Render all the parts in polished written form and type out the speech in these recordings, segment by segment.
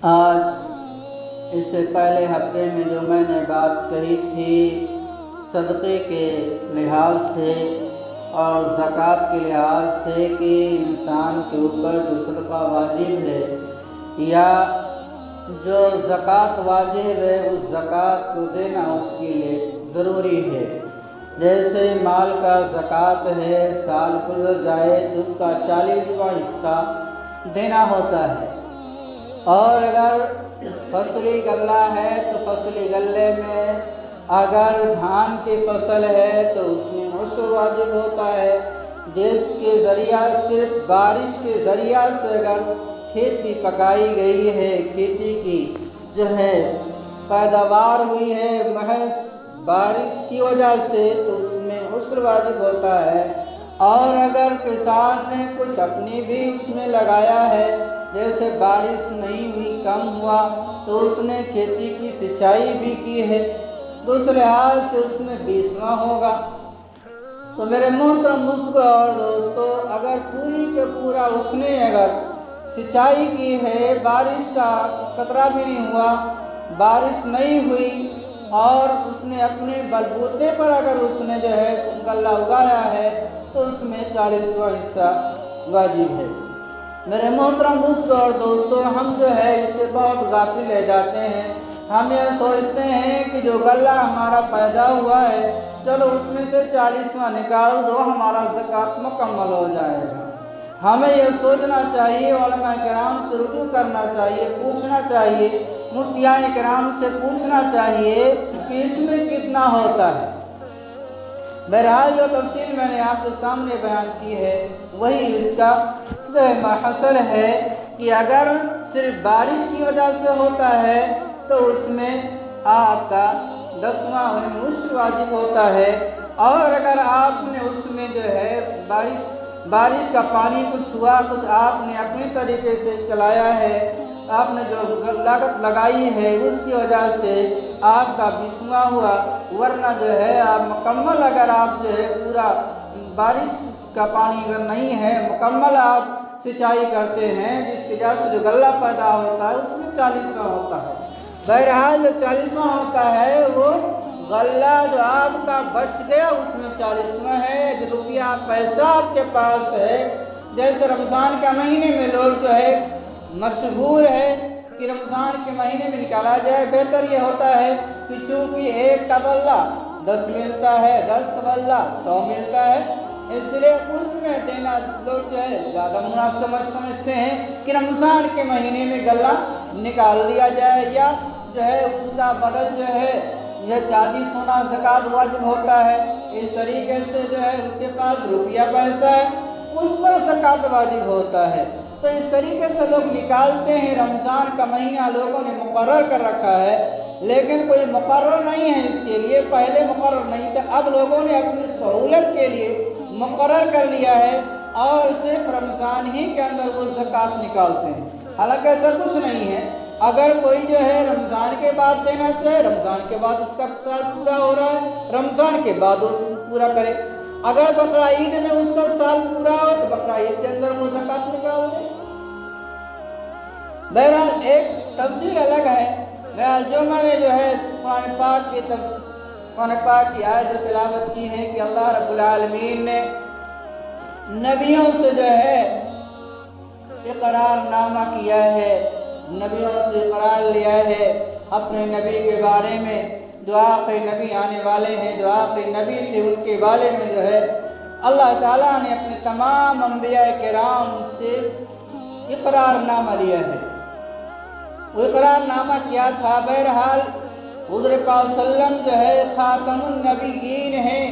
آج اس سے پہلے ہفتے میں جو میں نے بات کہی تھی صدقے کے لحاظ سے اور زکوٰۃ کے لحاظ سے کہ انسان کے اوپر جو صدقہ واجب ہے یا جو زکوٰۃ واجب ہے اس زکوٰۃ کو دینا اس کے لیے ضروری ہے۔ جیسے مال کا زکوٰۃ ہے، سال گزر جائے تو اس کا 40واں حصہ دینا ہوتا ہے، اور اگر فصلی غلہ ہے تو فصلی غلے میں اگر دھان کی فصل ہے تو اس میں عشر واجب ہوتا ہے، جس کے ذریعہ صرف بارش کے ذریعہ سے اگر کھیتی پکائی گئی ہے، کھیتی کی جو ہے پیداوار ہوئی ہے محض بارش کی وجہ سے، تو اس میں عشر واجب ہوتا ہے۔ اور اگر کسان نے کچھ اپنی بھی اس میں لگایا ہے، جیسے بارش نہیں ہوئی، کم ہوا، تو اس نے کھیتی کی سینچائی بھی کی ہے تو اس لحاظ سے اس میں 20واں ہوگا۔ تو میرے محترم بزرگوں اور دوستو، اگر پوری کے پورا اس نے اگر سینچائی کی ہے، بارش کا قطرہ بھی نہیں ہوا، بارش نہیں ہوئی، اور اس نے اپنے بلبوتے پر اگر اس نے جو ہے غلہ اگایا ہے تو اس میں 40واں حصہ واجب ہے۔ میرے محترم بزرگوں اور دوستو، ہم جو ہے اس سے بہت غافل رہ جاتے ہیں۔ ہم یہ سوچتے ہیں کہ جو غلہ ہمارا پیدا ہوا ہے، چلو اس میں سے 40واں نکال دو، ہمارا زکوٰۃ مکمل ہو جائے گا۔ ہمیں یہ سوچنا چاہیے، علماء کرام سے رجوع کرنا چاہیے، پوچھنا چاہیے، مفتیان کرام سے پوچھنا چاہیے کہ اس میں کتنا ہوتا ہے۔ بہرحال جو تفصیل میں نے آپ کے سامنے بیان کی ہے وہی اس کا حاصل ہے کہ اگر صرف بارش کی وجہ سے ہوتا ہے تو اس میں آپ کا 10واں عشر واجب ہوتا ہے، اور اگر آپ نے اس میں جو ہے بارش کا پانی کچھ ہوا، کچھ آپ نے اپنی طریقے سے چلایا ہے، آپ نے جو لاگت لگائی ہے اس کی وجہ سے آپ کا 20واں ہوا، ورنہ جو ہے آپ مکمل اگر آپ جو ہے پورا بارش کا پانی اگر نہیں ہے، مکمل آپ سینچائی کرتے ہیں جس کی وجہ سے جو غلہ پیدا ہوتا ہے اس میں 40واں ہوتا ہے۔ بہرحال جو 40واں ہوتا ہے وہ غلہ جو آپ کا بچ گیا اس میں 40واں ہے، جو روپیہ پیسہ آپ کے پاس ہے۔ جیسے رمضان کے مہینے میں لوگ جو ہے مشہور ہے کہ رمضان کے مہینے میں نکالا جائے، بہتر یہ ہوتا ہے کہ چونکہ ایک کا غلہ 10 ملتا ہے، 10 کا غلہ 100 ملتا ہے، اس لیے اس میں دینا لوگ جو ہے زیادہ مناسب سمجھتے ہیں کہ رمضان کے مہینے میں غلہ نکال دیا جائے، یا جو ہے اس کا بدل جو ہے یہ چاندی سونا زکوٰۃ واجب ہوتا ہے، اس طریقے سے جو ہے اس کے پاس روپیہ پیسہ ہے اس پر زکوٰۃ واجب ہوتا ہے۔ تو اس طریقے سے لوگ نکالتے ہیں۔ رمضان کا مہینہ لوگوں نے مقرر کر رکھا ہے، لیکن کوئی مقرر نہیں ہے اس کے لیے، پہلے مقرر نہیں تھا، اب لوگوں نے اپنی سہولت کے لیے مقرر کر لیا ہے اور صرف رمضان ہی کے اندر وہ زکوٰۃ نکالتے ہیں، حالانکہ ایسا کچھ نہیں ہے۔ اگر کوئی جو ہے رمضان کے بعد دینا چاہے، رمضان کے بعد اس کا سال پورا ہو رہا ہے، رمضان کے بعد وہ پورا کرے۔ اگر بقرعید میں اس کا سال پورا ہو تو بقرعید کے اندر وہ زکوٰۃ نکال دے۔ بہرحال ایک تفصیل الگ ہے۔ بہرحال جو میں نے جو ہے قرآن پاک کی آیت جو تلاوت کی ہے کہ اللہ رب العالمین نے نبیوں سے جو ہے اقرار نامہ کیا ہے، نبیوں سے اقرار لیا ہے اپنے نبی کے بارے میں، جو آخری نبی آنے والے ہیں، جو آخری نبی تھے ان کے بارے میں جو ہے اللہ تعالیٰ نے اپنے تمام انبیاء کرام سے اقرار نامہ لیا ہے۔ وہ اقرار نامہ کیا تھا؟ بہرحال حضور پاک صلی اللہ علیہ وسلم جو ہے خاتم النبیین ہیں،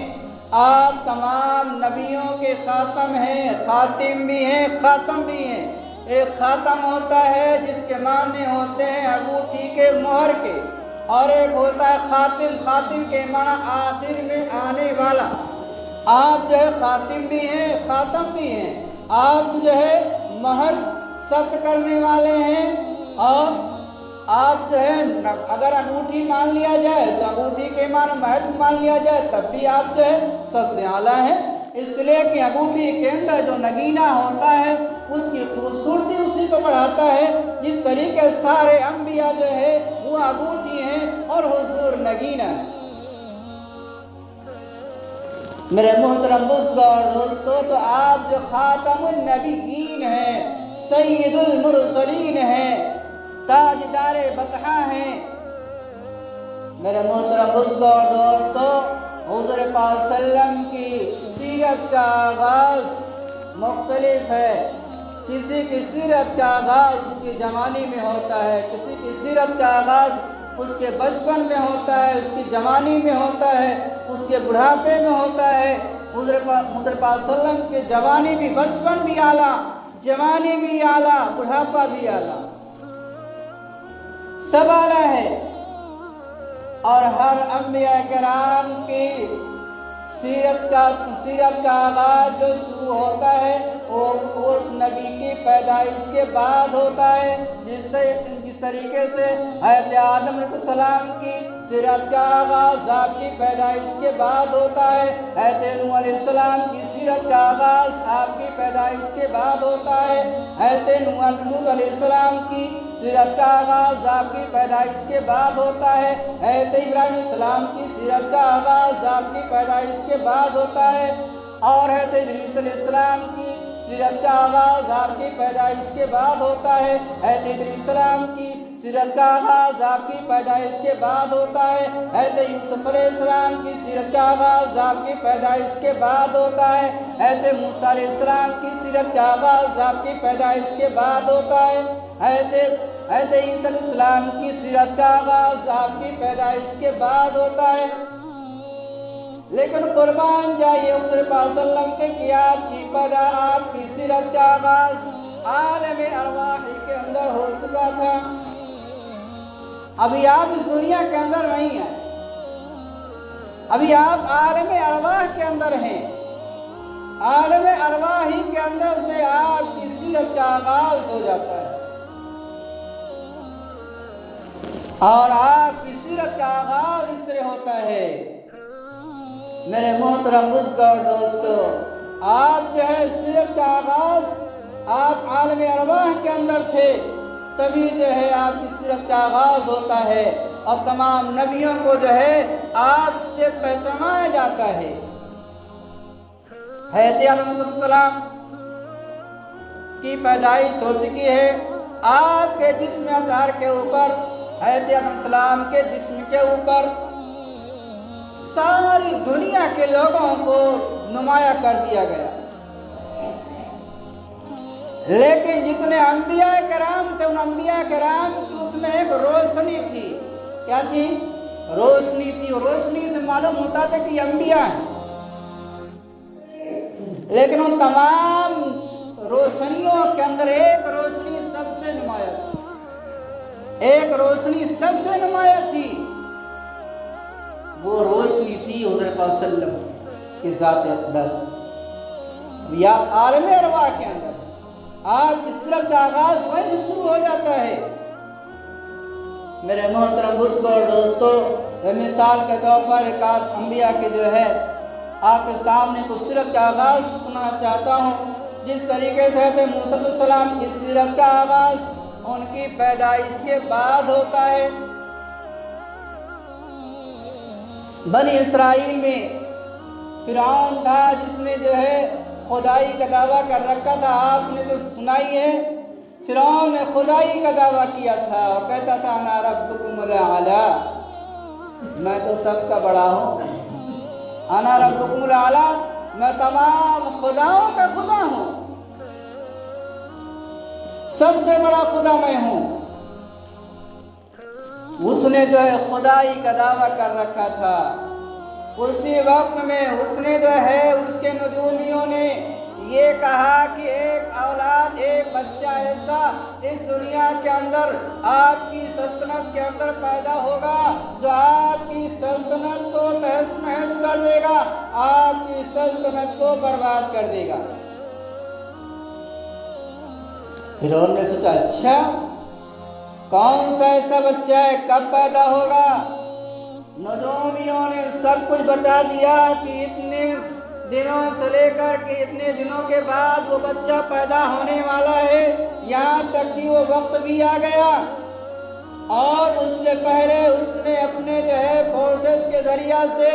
آپ تمام نبیوں کے خاتم ہیں، خاتم بھی ہیں، خاتم بھی ہیں۔ ایک خاتم ہوتا ہے جس کے معنی ہوتے ہیں انگوٹھی کے مہر کے، اور ایک ہوتا ہے خاتم، خاتم کے معنی آخر میں آنے والا۔ آپ جو ہے خاتم بھی ہیں، خاتم بھی ہیں، آپ جو ہے مہر ثبت کرنے والے ہیں، اور آپ جو ہے اگر انگوٹھی مان لیا جائے تو انگوٹھی کے معنی مہر مان لیا جائے تب بھی آپ جو ہے سب سے اعلیٰ ہیں، اس لیے کہ انگوٹھی کے اندر جو نگینہ ہوتا ہے اس کی خوبصورتی اسی کو بڑھاتا ہے جس طریقے سارے انبیاء جو ہے وہ اگوٹھی ہیں اور حضور نگینہ ہے۔ میرے محترم بزرگوں اور دوستو، تو آپ جو خاتم النبیین ہیں، سید المرسلین ہیں، تاجدار بطحہ ہیں، میرے محترم بزرگوں اور دوستو، حضور پاک صلی اللہ علیہ وسلم کی سیرت کا آغاز مختلف ہے۔ کسی کی سیرت کا آغاز اس کی جوانی میں ہوتا ہے، کسی کی سیرت کا آغاز اس کے بچپن میں ہوتا ہے، اس کی جوانی میں ہوتا ہے، اس کے بڑھاپے میں ہوتا ہے۔ حضور پاک صلی اللہ علیہ وسلم کی جوانی بھی، بچپن بھی اعلیٰ، جوانی بھی اعلیٰ، بڑھاپا بھی اعلیٰ، سب اعلیٰ ہے۔ اور ہر انبیاء کرام کی سیرت کا آغاز جو شروع ہوتا ہے وہ اس نبی کی پیدائش کے بعد ہوتا ہے، جس طریقے سے حضرت آدم علیہ السلام کی سیرت کا آغاز آپ کی پیدائش کے بعد ہوتا ہے، حضرت نوح علیہ السلام کی سیرت کا آغاز آپ کی پیدائش کے بعد ہوتا ہے، حضرت نوح علیہ السلام کی سیرت کا آغاز آپ کی پیدائش کے بعد ہوتا ہے، حضرت ابراہیم علیہ السلام کی سیرت کا آغاز آپ کی پیدائش کے بعد ہوتا ہے، اور حضرت ادریس علیہ السلام کی سیرت کا آغاز آپ کی پیدائش کے بعد ہوتا ہے، حضرت ادریس علیہ السلام کی سیرت کا آغاز آپ کی پیدائش کے بعد ہوتا ہے، حضرت یوسف علیہ السلام کی سیرت کا آغاز آپ کی پیدائش کے بعد ہوتا ہے، حضرت موسیٰ علیہ السلام کی سیرت کا آغاز آپ کی پیدائش کے بعد ہوتا ہے، حضرت عیسیٰ علیہ السلام کی سیرت کا آغاز آپ کی پیدائش کے بعد ہوتا ہے۔ لیکن قربان جائیے حضور پاک صلی اللہ علیہ وسلم کے کہ آپ کی سیرت کا آغاز عالم ارواح کے اندر ہو چکا تھا۔ ابھی آپ اس دنیا کے اندر نہیں ہیں، ابھی آپ عالم ارواح کے اندر ہیں۔ عالم ارواح ہی کے اندر سے آپ کی سیرت کا آغاز ہو جاتا ہے، اور آپ کی سیرت کا آغاز اس سے ہوتا ہے۔ میرے محترم بزرگوں اور دوستو، آپ جو ہے سیرت کا آغاز آپ عالم ارواح کے اندر تھے، تبھی جو ہے آپ کی سیرت کا آغاز ہوتا ہے، اور تمام نبیوں کو جو ہے آپ سے پہچانا جاتا ہے۔ حضرت آدم علیہ السلام کی پیدائش ہو چکی ہے، آپ کے جسم اطہر کے اوپر، حضرت آدم علیہ السلام کے جسم کے اوپر ساری دنیا کے لوگوں کو نمایاں کر دیا گیا، لیکن جتنے انبیاء کرام تھے ان انبیاء کرام کی اس میں ایک روشنی تھی۔ کیا تھی؟ روشنی تھی۔ روشنی سے معلوم ہوتا تھا کہ یہ انبیاء ہیں، لیکن ان تمام روشنیوں کے اندر ایک روشنی سب سے نمایاں تھی، ایک روشنی سب سے نمایاں تھی، وہ روشنی تھی حضور پاک صلی اللہ علیہ وسلم کی ذات اقدس۔ یا عالم ارواح کے اندر آپ کی سیرت کا آغاز وہیں سے شروع ہو جاتا ہے۔ میرے محترم بزرگوں اور دوستو، مثال کے طور پر ایک انبیاء کے جو ہے آپ کے سامنے کچھ سیرت کا آغاز سنانا چاہتا ہوں۔ جس طریقے سے حضرت موسیٰ علیہ السلام کی سیرت کا آغاز ان کی پیدائش کے بعد ہوتا ہے۔ بنی اسرائیل میں فرعون تھا جس نے جو ہے خدائی کا دعویٰ کر رکھا تھا، آپ نے جو سنائی ہے، فرعون نے خدائی کا دعویٰ کیا تھا اور کہتا تھا انا ربکم الاعلیٰ، میں تو سب کا بڑا ہوں، انا ربکم الاعلیٰ، میں تمام خداؤں کا خدا ہوں، سب سے بڑا خدا میں ہوں۔ اس نے جو ہے خدائی کا دعویٰ کر رکھا تھا۔ اسی وقت میں اس نے جو ہے اس کے نجومیوں نے یہ کہا کہ ایک اولاد، ایک بچہ ایسا اس دنیا کے اندر آپ کی سلطنت کے اندر پیدا ہوگا جو آپ کی سلطنت کو تہس نہس کر دے گا، آپ کی سلطنت کو برباد کر دے گا۔ پھر انہوں نے سوچا اچھا کون سا ایسا بچہ ہے، کب پیدا ہوگا؟ نجومیوں نے سب کچھ بتا دیا کہ اتنے دنوں سے لے کر کے اتنے دنوں کے بعد وہ بچہ پیدا ہونے والا ہے، یہاں تک کہ وہ وقت بھی آ گیا اور اس سے پہلے اس نے اپنے فورسز کے ذریعہ سے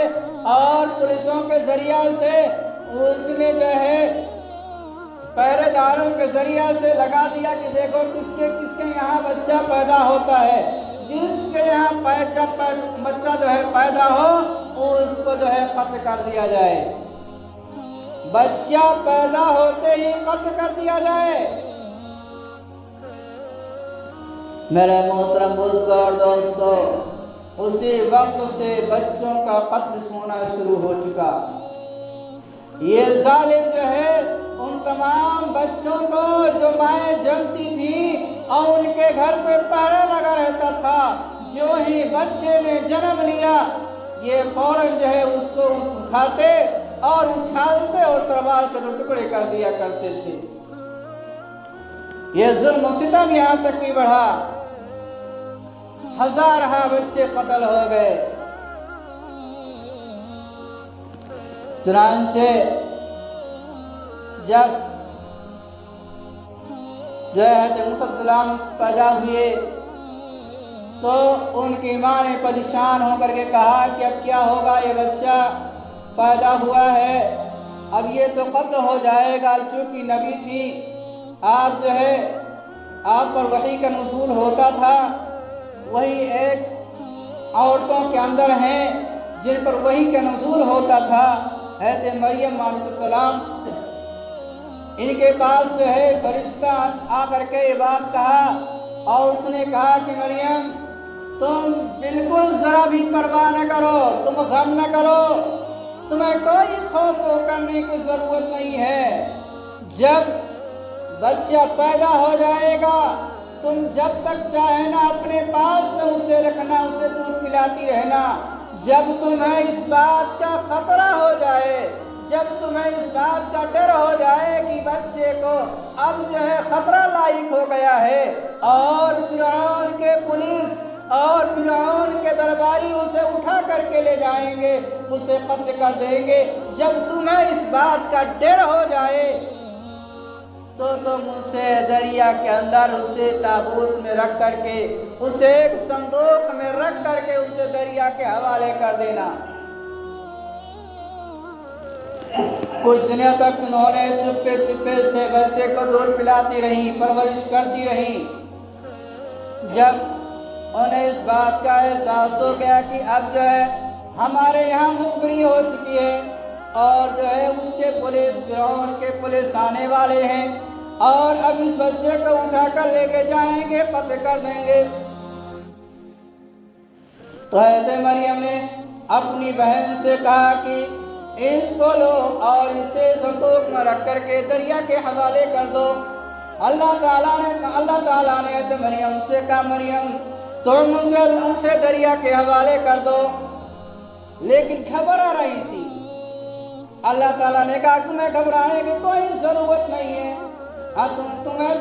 اور پولیسوں کے ذریعہ سے اس نے پہرے داروں کے ذریعہ سے لگا دیا کہ دیکھو کس کے یہاں بچہ پیدا ہوتا ہے، جس کے یہاں بچہ پیدا ہو اس کو قتل کر دیا جائے، بچہ پیدا ہوتے ہی قتل کر دیا جائے۔ میرے محترم بزرگوں اور دوستوں، اسی وقت سے بچوں کا قتل ہونا شروع ہو چکا۔ یہ ظالم ان تمام بچوں کو جو مائیں جلتی تھی اور ان کے گھر پہ پہرا لگا رہتا تھا، جو ہی بچے نے جنم لیا یہ فوراً اس کو اٹھاتے اور اچھالتے اور تلوار سے ٹکڑے کر دیا کرتے تھے۔ یہ ظلم و ستم یہاں تک بھی بڑھا، ہزارہ بچے قتل ہو گئے۔ چنانچہ جب حضرت موسیٰ علیہ السلام پیدا ہوئے تو ان کی ماں نے پریشان ہو کر کے کہا کہ اب کیا ہوگا، یہ بچہ پیدا ہوا ہے، اب یہ تو قتل ہو جائے گا، کیونکہ نبی تھی، آپ آپ پر وحی کا نزول ہوتا تھا، وہی ایک عورتوں کے اندر ہیں جن پر وحی کا نزول ہوتا تھا۔ حضرت مریم علیہ السلام ان کے پاس فرشتہ آ کر کے یہ بات کہا اور اس نے کہا کہ مریم تم بالکل ذرا بھی پرواہ نہ کرو، تم غم نہ کرو، تمہیں کوئی خوف کرنے کی ضرورت نہیں ہے، جب بچہ پیدا ہو جائے گا تم جب تک چاہے نا اپنے پاس میں اسے رکھنا، اسے دودھ پلاتی رہنا، جب تمہیں اس بات کا خطرہ ہو جائے، جب تمہیں اس بات کا ڈر ہو جائے کہ بچے کو اب خطرہ لاحق ہو گیا ہے اور فرعون کے پولیس اور فرعون کے درباری اسے اٹھا کر کے لے جائیں گے، اسے قتل کر دیں گے، جب تمہیں اس بات کا ڈر ہو جائے تو تم اسے دریا کے اندر اسے تابوت میں رکھ کر کے اسے ایک صندوق میں رکھ کر کے اسے دریا کے حوالے کر دینا۔ کچھ دنوں تک انہوں نے چپے چپے سے بچے کو دودھ پلاتی رہی، پرورش کرتی رہی۔ جب انہیں اس بات کا احساس ہو گیا کہ اب ہمارے یہاں مخبری ہو چکی ہے اور اس کے فرعون کے پولیس آنے والے ہیں اور اب اس بچے کو اٹھا کر لے کے جائیں گے، قتل کر دیں گے، تو حضرت مریم نے اپنی بہن سے کہا کہ اس کو لو اور اسے صندوق میں رکھ کر کے دریا کے حوالے کر دو۔ اللہ تعالیٰ نے حضرت مریم سے کہا مریم تم اسے دریا کے حوالے کر دو، لیکن گھبرا رہی تھی۔ اللہ تعالیٰ نے کہا تمہیں گھبرانے کی کوئی ضرورت نہیں ہے،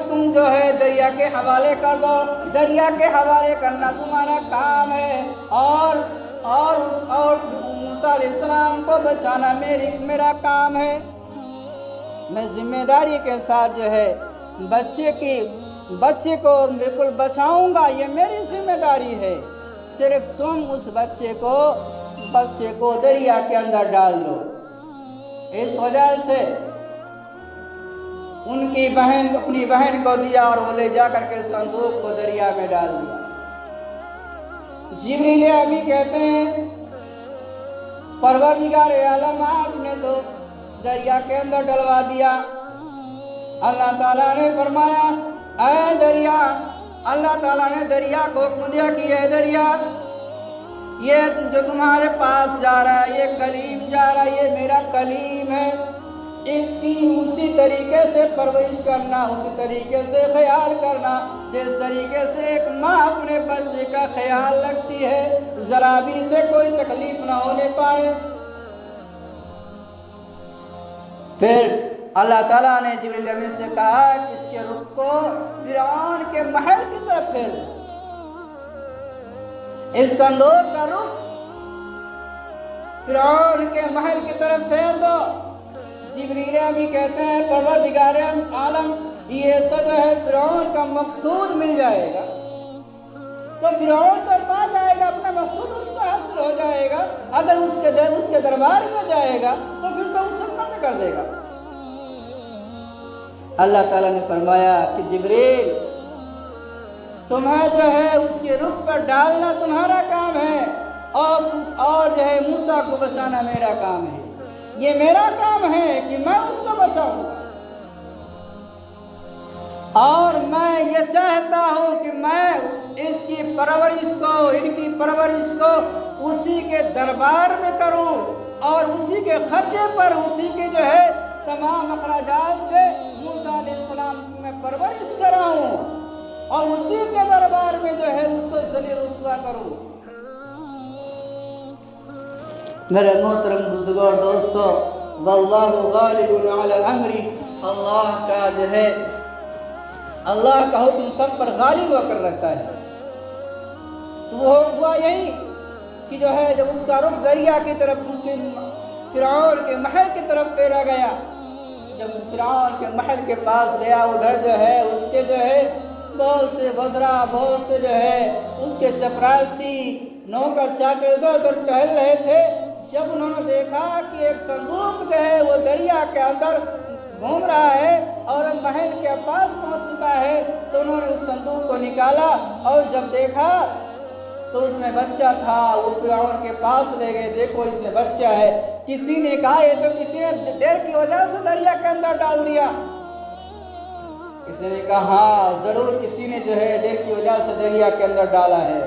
تم دریا کے حوالے کر دو، دریا کے حوالے کرنا تمہارا کام ہے اور موسیٰ علیہ السلام کو بچانا میرا کام ہے۔ میں ذمہ داری کے ساتھ بچے کو بالکل بچاؤں گا، یہ میری ذمہ داری ہے، صرف تم اس بچے کو دریا کے اندر ڈال دو۔ اس وجہ سے ان کی اپنی بہن کو دیا اور وہ لے جا کر کے صندوق کو دریا میں ڈال دیا۔ جبریل امی کہتے ہیں پروردگار عالم آپ نے تو دریا کے اندر ڈلوا دیا۔ اللہ تعالیٰ نے فرمایا اے دریا، اللہ تعالیٰ نے دریا کو حکم دیا کہ اے دریا، یہ جو تمہارے پاس جا رہا ہے، یہ کلیم جا رہا ہے، یہ میرا کلیم ہے، اس کی اسی طریقے سے پرورش کرنا، اسی طریقے سے خیال کرنا جس طریقے سے ایک ماں اپنے بچے کا خیال رکھتی ہے، ذرا بھی اسے کوئی تکلیف نہ ہونے پائے۔ پھر اللہ تعالیٰ نے جبریل امین سے کہا کہ اس کے رخ کو فرعون کے محل کی طرف پھیر دو، اس صندوق کا رخ فرعون کے محل کی طرف پھیر دو، جبریل بھی کہتے ہیں پروردگار عالم یہ تو جو ہے فرعون کا مقصود مل جائے گا، تو فرعون تو پا جائے گا، اپنا مقصود اس کو حاصل ہو جائے گا۔ اگر اس کے دربار میں جائے گا تو پھر تو اسے قتل کر دے گا۔ اللہ تعالیٰ نے فرمایا کہ جبریل تمہیں جو ہے اس کے رخ پر ڈالنا تمہارا کام ہے، اور جو ہے موسیٰ کو بچانا میرا کام ہے۔ یہ میرا کام ہے کہ میں اس کو بچاؤں گا، اور میں یہ چاہتا ہوں کہ میں اس کی پرورش کو، ان کی پرورش کو اسی کے دربار میں کروں، اور اسی کے خرچے پر، اسی کے جو ہے تمام اخراجات سے موسیٰ علیہ السلام کی میں پرورش کراؤں، اور اسی کے دربار میں جو ہے اس کو ذلیل رسوا کروں۔ میرے محترم بزرگوں دوستو، واللہ غالب علی الامر، اللہ کا جو ہے اللہ کا حکم سب پر غالب ہو کر رکھتا ہے۔ تو وہ ہوا یہی کہ جو ہے جب اس کا رخ دریا کی طرف، فرعون کے محل کی طرف پھیرا گیا، جب فرعون کے محل کے پاس گیا، ادھر جو ہے اس کے جو ہے بہت سے وزراء، بہت سے جو ہے اس کے چپراسی نوکر چاکر ادھر ادھر ٹہل رہے تھے۔ جب انہوں نے دیکھا کہ ایک صندوق جو ہے وہ دریا کے اندر گھوم رہا ہے اور محل کے پاس پہنچ چکا ہے، تو انہوں نے اس صندوق کو نکالا، اور جب دیکھا تو اس میں بچہ تھا۔ وہ فرعون کے پاس لے گئے، دیکھو اس میں بچہ ہے۔ کسی نے کہا یہ تو کسی نے ڈر کی وجہ سے دریا کے اندر ڈال دیا۔ کسی نے کہا ہاں ضرور کسی نے جو ہے ڈر کی وجہ سے دریا کے اندر ڈالا ہے۔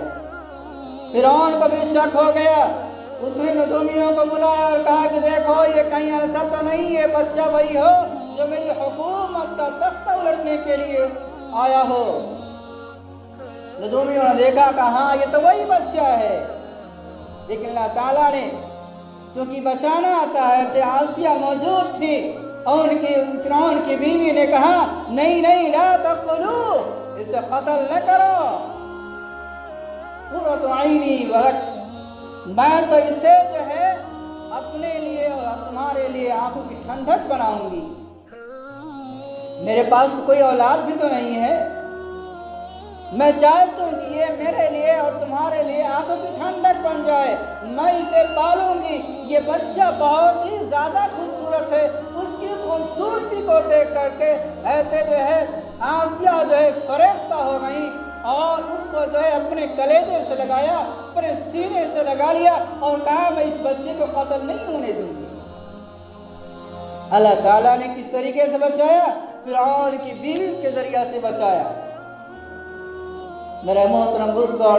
فرعون کو بھی شک ہو گیا، اس نے نجومیوں کو بلایا اور کہا کہ دیکھو یہ کہیں ایسا تو نہیں ہے بچہ وہی ہو جو میری حکومت کا تخت الٹنے کے لیے آیا ہو؟ نجومیوں نے دیکھا کہ ہاں یہ تو وہی بچہ ہے، لیکن اللہ تعالیٰ نے کیونکہ بچانا آتا ہے، آسیہ موجود تھی، اور فرعون کی بیوی نے کہا نہیں نہیں لا تقتلوہ، اسے قتل نہ کرو، قرۃ عینی ولک، میں تو اسے جو ہے اپنے لیے اور تمہارے لیے آنکھوں کی ٹھنڈک بناؤں گی۔ میرے پاس کوئی اولاد بھی تو نہیں ہے، میں چاہتا ہوں کہ یہ میرے لیے اور تمہارے لیے آنکھوں کی ٹھنڈک بن جائے، میں اسے پالوں گی۔ یہ بچہ بہت ہی زیادہ خوبصورت ہے، اس کی خوبصورتی کو دیکھ کر کے ایسے جو ہے آسیہ جو ہے فریفتہ ہو گئی، اور اس کو جو ہے اپنے کلیجے سے لگایا، اپنے سینے سے لگا لیا، اور کہا میں اس بچے کو قتل نہیں ہونے دوں گی۔ اللہ تعالیٰ نے کس طریقے سے بچایا؟ فرعون کی بیوی کے ذریعہ سے بچایا۔ میرے محترم دوستو،